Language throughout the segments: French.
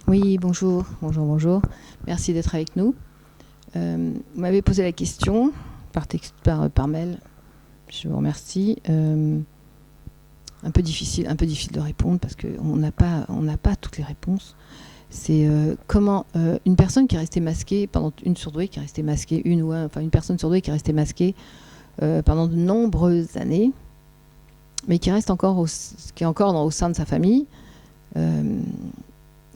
Oui, bonjour, bonjour, bonjour. Merci d'être avec nous. Vous m'avez posé la question par mail. Je vous remercie. Un peu difficile de répondre parce qu'on n'a pas toutes les réponses. C'est comment une personne qui est restée masquée pendant une surdouée, qui est restée masquée une personne surdouée qui est restée masquée pendant de nombreuses années, mais qui reste qui est encore au sein de sa famille.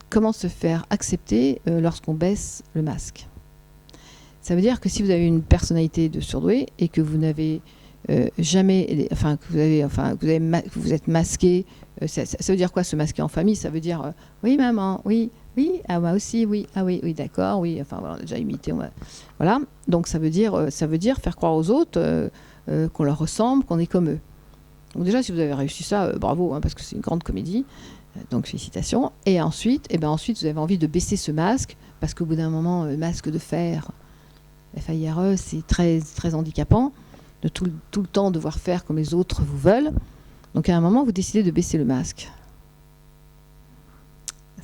Comment se faire accepter lorsqu'on baisse le masque. Ça veut dire que si vous avez une personnalité de surdoué et que vous n'avez jamais, vous êtes masqué, ça veut dire quoi se masquer en famille? Ça veut dire oui maman, oui, oui, ah moi aussi, oui, ah oui, oui d'accord, oui, enfin voilà, on a déjà imité, voilà. Donc ça veut dire faire croire aux autres qu'on leur ressemble, qu'on est comme eux. Donc déjà si vous avez réussi ça, bravo, parce que c'est une grande comédie. Donc félicitations. Et ensuite, vous avez envie de baisser ce masque, parce qu'au bout d'un moment, masque de fer, FAIRE, c'est très, très handicapant, de tout le temps devoir faire comme les autres vous veulent. Donc à un moment, vous décidez de baisser le masque.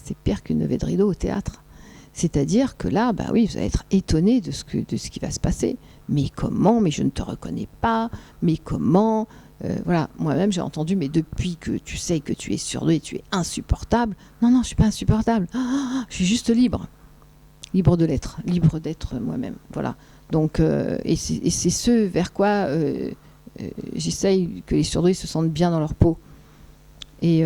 C'est pire qu'une levée de rideau au théâtre. C'est-à-dire que là, vous allez être étonné de ce qui va se passer. Mais comment? Mais je ne te reconnais pas. Mais comment? Voilà, moi-même j'ai entendu, mais depuis que tu sais que tu es surdoué, tu es insupportable. Non, non, je suis pas insupportable. Je suis juste libre. Libre de l'être. Libre d'être moi-même. Voilà. Donc, et c'est ce vers quoi j'essaye que les surdoués se sentent bien dans leur peau. Et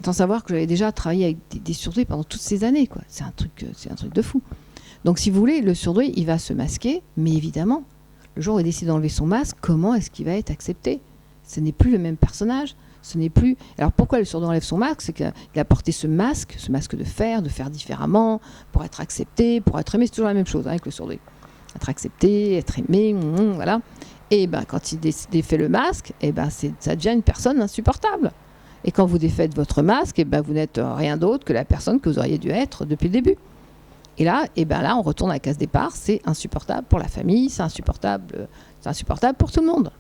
sans savoir que j'avais déjà travaillé avec des surdoués pendant toutes ces années, quoi. C'est un truc de fou. Donc, si vous voulez, le surdoué, il va se masquer, mais évidemment, le jour où il décide d'enlever son masque, comment est-ce qu'il va être accepté? Ce n'est plus le même personnage. Ce n'est plus. Alors pourquoi le surdoué enlève son masque? C'est qu'il a porté ce masque de faire différemment, pour être accepté, pour être aimé. C'est toujours la même chose avec le surdoué. Être accepté, être aimé, voilà. Et quand il défait le masque, ça devient une personne insupportable. Et quand vous défaites votre masque, vous n'êtes rien d'autre que la personne que vous auriez dû être depuis le début. Et là, on retourne à la case départ. C'est insupportable pour la famille, c'est insupportable pour tout le monde.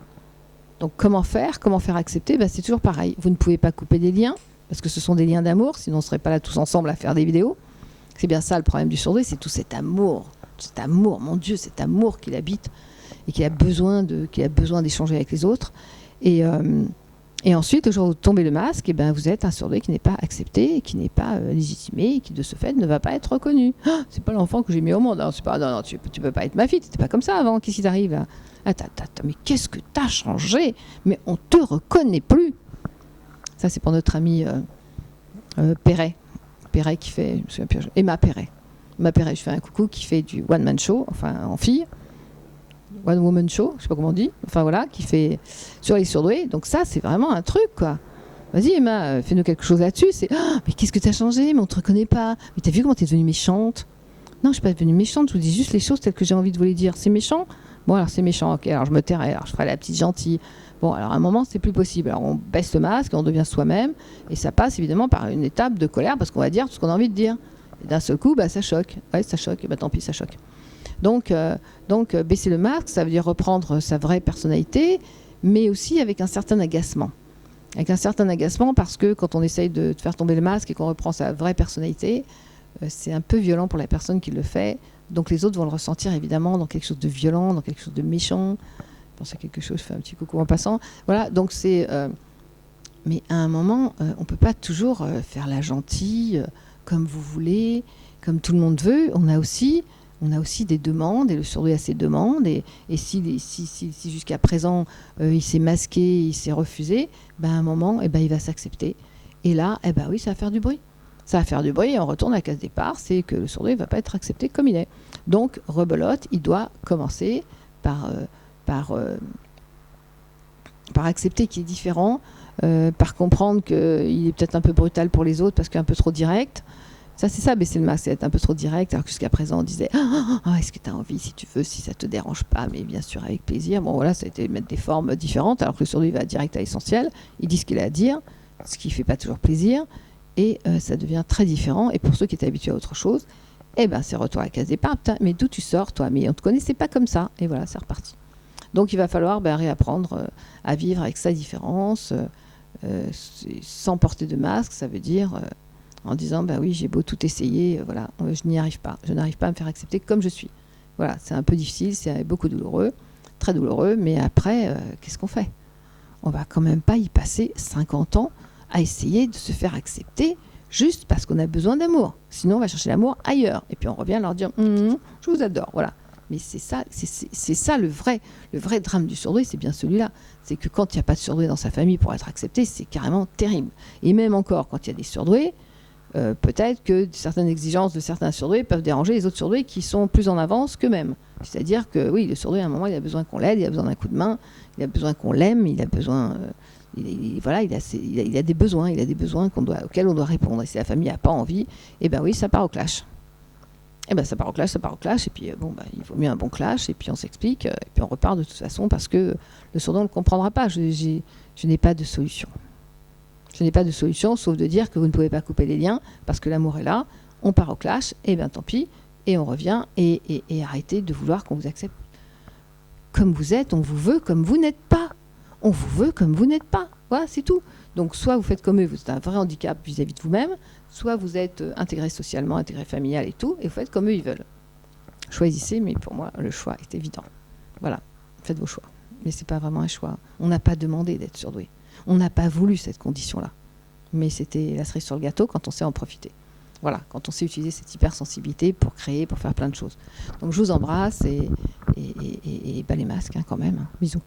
Donc comment faire accepter? C'est toujours pareil. Vous ne pouvez pas couper des liens, parce que ce sont des liens d'amour, sinon on ne serait pas là tous ensemble à faire des vidéos. C'est bien ça le problème du surdoué, c'est tout cet amour, mon Dieu, cet amour qu'il habite et qu'il a besoin d'échanger avec les autres. Et ensuite, le jour où vous tombez le masque, vous êtes un surdoué qui n'est pas accepté, qui n'est pas légitimé, et qui de ce fait ne va pas être reconnu. C'est pas l'enfant que j'ai mis au monde. Non, tu peux pas être ma fille, t'étais pas comme ça avant. Qu'est-ce qui t'arrive? Attends, mais qu'est-ce que t'as changé? Mais on te reconnaît plus. Ça, c'est pour notre ami Perret qui fait, je me souviens plus, Emma Perret, je fais un coucou, qui fait du one man show, enfin en fille. One Woman Show, je sais pas comment on dit, enfin voilà, qui fait sur les surdoués. Donc ça, c'est vraiment un truc, quoi. Vas-y Emma, fais-nous quelque chose là-dessus. C'est mais qu'est-ce que t'as changé? Mais on te reconnaît pas. Mais t'as vu comment t'es devenue méchante? Non, je suis pas devenue méchante. Je vous dis juste les choses telles que j'ai envie de vous les dire. C'est méchant? Bon, alors c'est méchant. Ok, alors je me tairai. Alors je ferai la petite gentille. Bon, alors à un moment, c'est plus possible. Alors on baisse le masque, on devient soi-même, et ça passe évidemment par une étape de colère parce qu'on va dire tout ce qu'on a envie de dire. Et d'un seul coup, ça choque. Ouais, ça choque. Et tant pis, ça choque. Donc, baisser le masque, ça veut dire reprendre sa vraie personnalité, mais aussi avec un certain agacement. Avec un certain agacement parce que quand on essaye de faire tomber le masque et qu'on reprend sa vraie personnalité, c'est un peu violent pour la personne qui le fait. Donc les autres vont le ressentir évidemment dans quelque chose de violent, dans quelque chose de méchant. Je pense à quelque chose, je fais un petit coucou en passant. Voilà, donc c'est... mais à un moment, on ne peut pas toujours faire la gentille, comme vous voulez, comme tout le monde veut. On a aussi des demandes, et le surdoué a ses demandes, et si jusqu'à présent il s'est masqué, il s'est refusé, à un moment il va s'accepter. Et là, oui, ça va faire du bruit. Ça va faire du bruit et on retourne à la case départ, c'est que le surdoué ne va pas être accepté comme il est. Donc, rebelote, il doit commencer par accepter qu'il est différent, par comprendre qu'il est peut-être un peu brutal pour les autres parce qu'il est un peu trop direct. Ça, c'est ça, baisser le masque, c'est être un peu trop direct, alors que jusqu'à présent, on disait est-ce que tu as envie, si tu veux, si ça te dérange pas, mais bien sûr, avec plaisir. Bon, voilà, ça a été mettre des formes différentes, alors que le surdoué va direct à l'essentiel. Il dit ce qu'il a à dire, ce qui ne fait pas toujours plaisir, et ça devient très différent. Et pour ceux qui étaient habitués à autre chose, c'est retour à la case départ. Putain, mais d'où tu sors, toi? Mais on ne te connaissait pas comme ça. Et voilà, c'est reparti. Donc, il va falloir réapprendre à vivre avec sa différence, sans porter de masque. Ça veut dire en disant bah oui, j'ai beau tout essayer, voilà, je n'y arrive pas. Je n'arrive pas à me faire accepter comme je suis. Voilà, c'est un peu difficile, c'est beaucoup douloureux, très douloureux, mais après, qu'est-ce qu'on fait? On va quand même pas y passer 50 ans à essayer de se faire accepter juste parce qu'on a besoin d'amour. Sinon, on va chercher l'amour ailleurs. Et puis on revient leur dire je vous adore, voilà. Mais c'est ça le vrai drame du surdoué, c'est bien celui-là. C'est que quand il n'y a pas de surdoué dans sa famille pour être accepté, c'est carrément terrible. Et même encore, quand il y a des surdoués, peut-être que certaines exigences de certains surdoués peuvent déranger les autres surdoués qui sont plus en avance qu'eux-mêmes. C'est-à-dire que oui, le surdoué, à un moment, il a besoin qu'on l'aide, il a besoin d'un coup de main, il a besoin qu'on l'aime, il a besoin... il a des besoins, auxquels on doit répondre. Et si la famille n'a pas envie, eh bien oui, ça part au clash. Et ben ça part au clash, et puis il vaut mieux un bon clash, et puis on s'explique, et puis on repart de toute façon, parce que le sourd ne le comprendra pas. Je n'ai pas de solution. Je n'ai pas de solution, sauf de dire que vous ne pouvez pas couper les liens, parce que l'amour est là, on part au clash, et bien tant pis, et on revient, et arrêtez de vouloir qu'on vous accepte comme vous êtes, on vous veut comme vous n'êtes pas. On vous veut comme vous n'êtes pas. Voilà, c'est tout. Donc, soit vous faites comme eux, vous êtes un vrai handicap vis-à-vis de vous-même, soit vous êtes intégré socialement, intégré familial et tout, et vous faites comme eux, ils veulent. Choisissez, mais pour moi, le choix est évident. Voilà, faites vos choix. Mais ce n'est pas vraiment un choix. On n'a pas demandé d'être surdoué. On n'a pas voulu cette condition-là. Mais c'était la cerise sur le gâteau quand on sait en profiter. Voilà, quand on sait utiliser cette hypersensibilité pour créer, pour faire plein de choses. Donc, je vous embrasse et bas les masques, hein, quand même. Bisous.